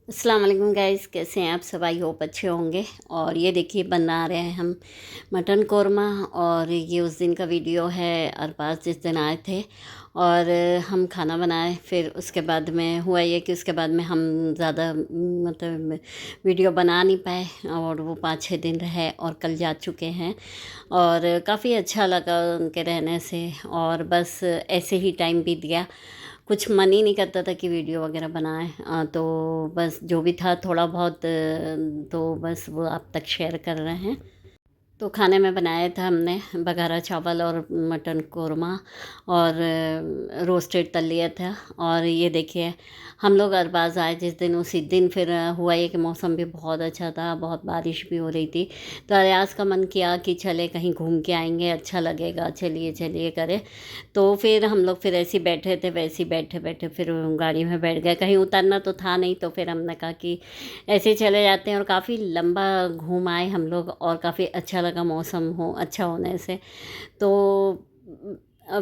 अस्सलाम वालेकुम गाइस, कैसे हैं आप सब? आई होप अच्छे होंगे। और ये देखिए बना रहे हैं हम मटन कौरमा। और ये उस दिन का वीडियो है, अरबाज जिस दिन आए थे और हम खाना बनाए। फिर उसके बाद में हुआ ये कि उसके बाद में हम ज़्यादा मतलब वीडियो बना नहीं पाए और वो 5-6 दिन रहे और कल जा चुके हैं। और काफ़ी अच्छा लगा उनके रहने से। और बस ऐसे ही टाइम बीत गया, कुछ मन ही नहीं करता था कि वीडियो वगैरह बनाएं। तो बस जो भी था थोड़ा बहुत तो बस वो आप तक शेयर कर रहे हैं। तो खाने में बनाया था हमने बघारा चावल और मटन कौरमा और रोस्टेड तल लिया था। और ये देखिए हम लोग अरबाज़ आए जिस दिन, उसी दिन फिर हुआ ये कि मौसम भी बहुत अच्छा था, बहुत बारिश भी हो रही थी। तो अयाज़ का मन किया कि चले कहीं घूम के आएंगे, अच्छा लगेगा, चलिए चलिए करें। तो फिर हम लोग फिर ऐसे ही बैठे थे, वैसे ही बैठे बैठे फिर गाड़ी में बैठ गए। कहीं उतरना तो था नहीं, तो फिर हमने कहा कि ऐसे ही चले जाते हैं। और काफ़ी लंबा घूम आए हम लोग और काफ़ी अच्छा लगा मौसम हो अच्छा होने से। तो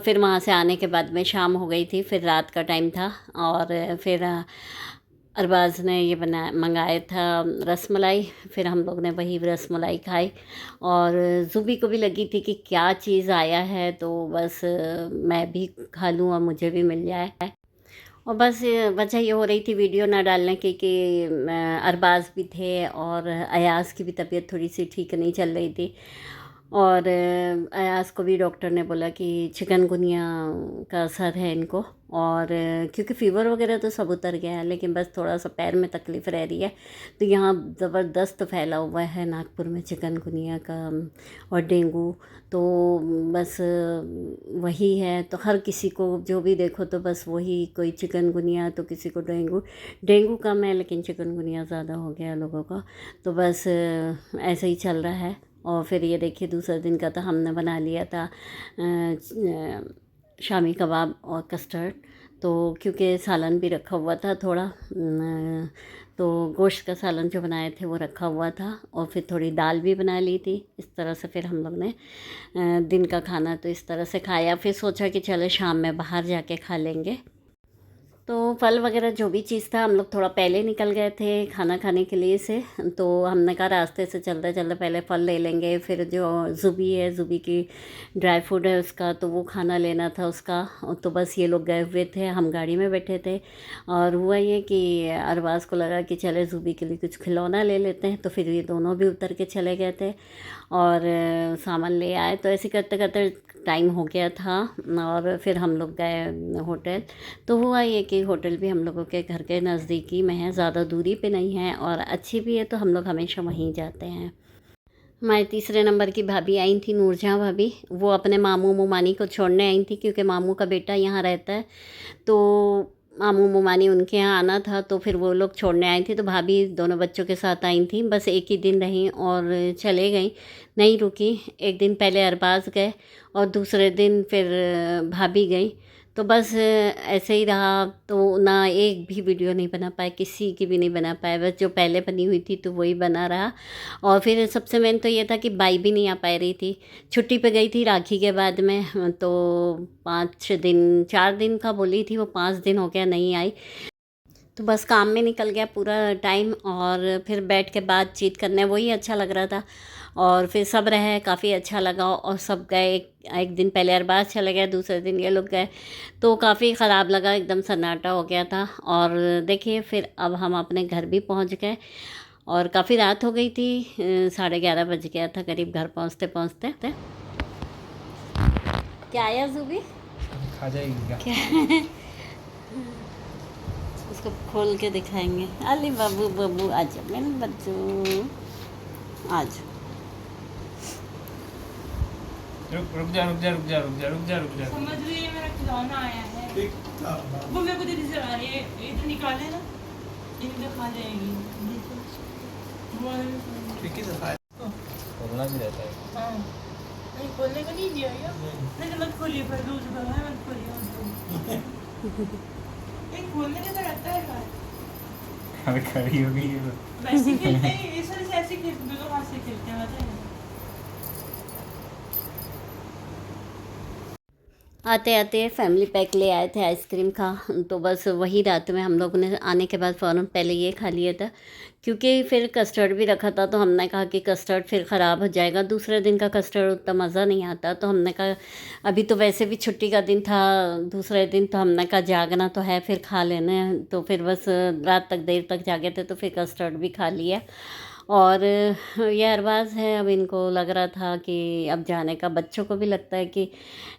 फिर वहाँ से आने के बाद में शाम हो गई थी, फिर रात का टाइम था। और फिर अरबाज़ ने ये बना मंगाया था रसमलाई। फिर हम लोग ने वही रसमलाई खाई। और ज़ुबी को भी लगी थी कि क्या चीज़ आया है, तो बस मैं भी खा लूँ और मुझे भी मिल जाए। और बस वजह ये हो रही थी वीडियो ना डालने की कि अरबाज़ भी थे और अयाज़ की भी तबीयत थोड़ी सी ठीक नहीं चल रही थी। और अयाज़ को भी डॉक्टर ने बोला कि चिकनगुनिया का असर है इनको। और क्योंकि फ़ीवर वगैरह तो सब उतर गया है, लेकिन बस थोड़ा सा पैर में तकलीफ़ रह रही है। तो यहाँ ज़बरदस्त फैला हुआ है नागपुर में चिकनगुनिया का और डेंगू। तो बस वही है। तो हर किसी को जो भी देखो तो बस वही, कोई चिकनगुनिया तो किसी को डेंगू। डेंगू कम है लेकिन चिकनगुनिया ज़्यादा हो गया लोगों का। तो बस ऐसे ही चल रहा है। और फिर ये देखिए दूसरे दिन का तो हमने बना लिया था शामी कबाब और कस्टर्ड। तो क्योंकि सालन भी रखा हुआ था थोड़ा, तो गोश्त का सालन जो बनाए थे वो रखा हुआ था। और फिर थोड़ी दाल भी बना ली थी। इस तरह से फिर हम लोग ने दिन का खाना तो इस तरह से खाया। फिर सोचा कि चलो शाम में बाहर जाके खा लेंगे। तो फल वगैरह जो भी चीज़ था, हम लोग थोड़ा पहले निकल गए थे खाना खाने के लिए से। तो हमने कहा रास्ते से चलते चलते पहले फल ले लेंगे। फिर जो ज़ुबी है, ज़ुबी की ड्राई फ्रूट है उसका, तो वो खाना लेना था उसका। तो बस ये लोग गए हुए थे, हम गाड़ी में बैठे थे। और हुआ ये कि अरबाज़ को लगा कि चले ज़ुबी के लिए कुछ खिलौना ले लेते हैं। तो फिर ये दोनों भी उतर के चले गए थे और सामान ले आए। तो ऐसे करते करते टाइम हो गया था। और फिर हम लोग गए होटल। तो हुआ ये कि होटल भी हम लोगों के घर के नज़दीकी में है, ज़्यादा दूरी पे नहीं है और अच्छी भी है, तो हम लोग हमेशा वहीं जाते हैं। हमारे तीसरे नंबर की भाभी आई थी, नूरजहाँ भाभी। वो अपने मामू मुमानी को छोड़ने आई थी क्योंकि मामू का बेटा यहाँ रहता है। तो मामू मुमानी उनके यहाँ आना था, तो फिर वो लोग छोड़ने आई थी। तो भाभी दोनों बच्चों के साथ आई थी, बस एक ही दिन रहीं और चले गई, नहीं रुकी। एक दिन पहले अरबाज़ गए और दूसरे दिन फिर भाभी गई। तो बस ऐसे ही रहा। तो ना एक भी वीडियो नहीं बना पाए, किसी की भी नहीं बना पाए, बस जो पहले बनी हुई थी तो वही बना रहा। और फिर सबसे मेन तो ये था कि बाई भी नहीं आ पा रही थी, छुट्टी पे गई थी राखी के बाद में। तो 5 दिन 4 दिन का बोली थी, वो 5 दिन हो गया नहीं आई। तो बस काम में निकल गया पूरा टाइम। और फिर बैठ के बातचीत करने वही अच्छा लग रहा था। और फिर सब रहे, काफ़ी अच्छा लगा। और सब गए, एक दिन पहले अरबाज़ चले गए, दूसरे दिन ये लोग गए। तो काफ़ी ख़राब लगा, एकदम सन्नाटा हो गया था। और देखिए फिर अब हम अपने घर भी पहुंच गए और काफ़ी रात हो गई थी, 11:30 बज गया था करीब घर पहुंचते पहुंचते। क्या आया ज़ुबी? खा जाएगी क्या? क्या? उसको खोल के दिखाएंगे। अली बाबू बाबू आज मेरे बच्चू आज। रुक जा रुक जा रुक जा रुक जा रुक जा रुक जा। समझ रही है, मेरा खिलौना आया है। वो मेरे को दे दी जरा, ये इधर निकाले ना, इधर खा जाएगी। खोलना भी रहता है। हाँ, नहीं खोलने का नहीं दिया यार। नहीं तो मत खोलिए, पर दूध का है, मत खोलिए। नहीं खोलने का तो रहता है यार। अभी खड़ी हो गई है। वैसे खेलते हैं, इस तरह से ऐसे खेलते, दोनों हाथ से खेलते हैं, पता है। आते आते फैमिली पैक ले आए थे आइसक्रीम का, तो बस वही रात में हम लोगों ने आने के बाद फ़ौरन पहले ये खा लिया था, क्योंकि फिर कस्टर्ड भी रखा था। तो हमने कहा कि कस्टर्ड फिर ख़राब हो जाएगा, दूसरे दिन का कस्टर्ड उतना मज़ा नहीं आता। तो हमने कहा अभी तो वैसे भी छुट्टी का दिन था, दूसरे दिन तो हमने कहा जागना तो है, फिर खा लेना है। तो फिर बस रात तक देर तक जागे थे, तो फिर कस्टर्ड भी खा लिया। और ये अरबाज़ है, अब इनको लग रहा था कि अब जाने का, बच्चों को भी लगता है कि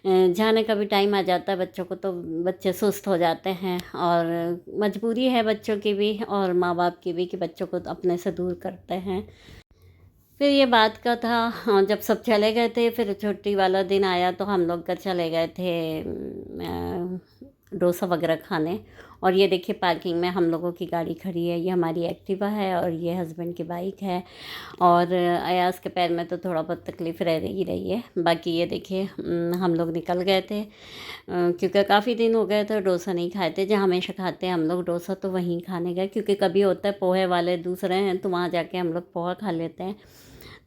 जाने का भी टाइम आ जाता है बच्चों को, तो बच्चे सुस्त हो जाते हैं। और मजबूरी है बच्चों की भी और माँ बाप की भी कि बच्चों को तो अपने से दूर करते हैं। फिर ये बात का था, हाँ, जब सब चले गए थे, फिर छुट्टी वाला दिन आया तो हम लोग घर चले गए थे डोसा वगैरह खाने। और ये देखिए पार्किंग में हम लोगों की गाड़ी खड़ी है, ये हमारी एक्टिवा है और ये हस्बैंड की बाइक है। और अयाज़ के पैर में तो थोड़ा बहुत तकलीफ़ रह ही रही है। बाकी ये देखिए हम लोग निकल गए थे, क्योंकि काफ़ी दिन हो गए थे डोसा नहीं खाए थे। जहाँ हमेशा खाते हैं हम लोग डोसा, तो वहीं खाने गए, क्योंकि कभी होता है पोहे वाले दूसरे हैं तो वहाँ जाके हम लोग पोहा खा लेते हैं।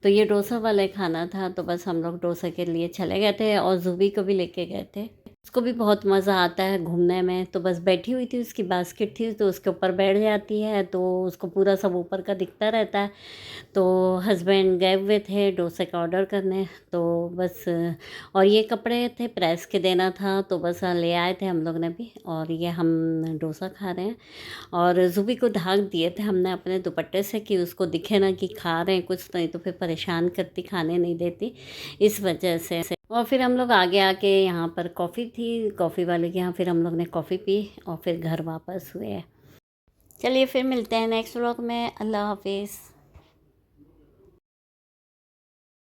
तो ये डोसा वाला खाना था, तो बस हम लोग डोसा के लिए चले गए थे और ज़ुबी को भी लेके गए थे। उसको भी बहुत मज़ा आता है घूमने में। तो बस बैठी हुई थी, उसकी बास्केट थी तो उसके ऊपर बैठ जाती है, तो उसको पूरा सब ऊपर का दिखता रहता है। तो हस्बैंड गए हुए थे डोसे का ऑर्डर करने, तो बस और ये कपड़े थे प्रेस के देना था, तो बस ले आए थे हम लोग ने भी। और ये हम डोसा खा रहे हैं और ज़ुबी को ढक दिए थे हमने अपने दुपट्टे से कि उसको दिखे ना कि खा रहे हैं कुछ, नहीं तो फिर परेशान करती, खाने नहीं देती, इस वजह से। और फिर हम लोग आगे आके यहाँ पर कॉफ़ी थी, कॉफ़ी वाले के यहाँ फिर हम लोग ने कॉफ़ी पी और फिर घर वापस हुए। चलिए फिर मिलते हैं नेक्स्ट व्लॉग में। अल्लाह हाफिज़।